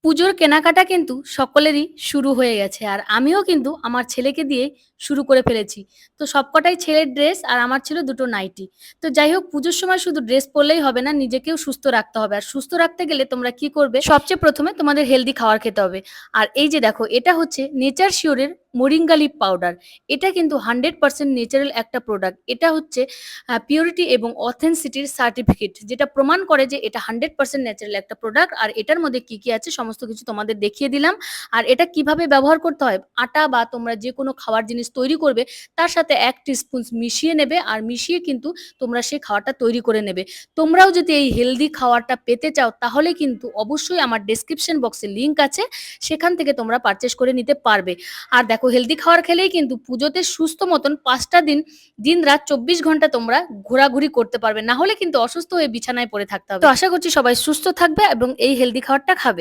পুজোর কেনাকাটা কিন্তু সকলেরই শুরু হয়ে গেছে। আর আমিও কিন্তু আমার ছেলেকে দিয়ে শুরু করে ফেলেছি। তো সবকটাই ছেলের ড্রেস আর আমার ছিল ২ টো নাইটি। তো যাই হোক পুজোর সময় শুধু ড্রেস পরলেই হবে না, নিজেকেও সুস্থ রাখতে হবে। আর সুস্থ রাখতে গেলে তোমরা কি করবে? সবচেয়ে ১ম এ তোমাদের হেলথি খাবার খেতে হবে। আর এই যে দেখো এটা হচ্ছে নেচার শিওর এর মোরিঙ্গা লিফ পাউডার। এটা কিন্তু 100% ন্যাচারাল একটা প্রোডাক্ট। এটা হচ্ছে পিউরিটি এবং অথেন্সিটির সার্টিফিকেট যেটা প্রমাণ করে যে এটা 100% ন্যাচারাল একটা প্রোডাক্ট। আর এটার মধ্যে কি আছে সমস্ত কিছু তোমাদের দেখিয়ে দিলাম। আর এটা কিভাবে ব্যবহার করতে হয়, আটা বা তোমরা যে কোনো খাওয়ার জিনিস তৈরি করবে তার সাথে ১ টিস্পুন মিশিয়ে নেবে আর মিশিয়ে কিন্তু তোমরা সেই খাওয়ারটা তৈরি করে নেবে। তোমরাও যদি এই হেলদি খাওয়ারটা পেতে চাও তাহলে কিন্তু অবশ্যই আমার ডেসক্রিপশন বক্সে লিংক আছে, সেখান থেকে তোমরা পারচেজ করে নিতে পারবে। আর দেখো হেলদি খাবার খেলেই কিন্তু পুজোতে সুস্থ মতন ৫ টা দিন দিন-রাত ২৪ ঘন্টা তোমরা ঘোরাঘুরি করতে পারবে। না হলে কিন্তু অসুস্থ হয়ে বিছানায় পড়ে থাকতে হবে। তো আশা করছি সবাই সুস্থ থাকবে এবং এই হেলদি খাবারটা খাবে।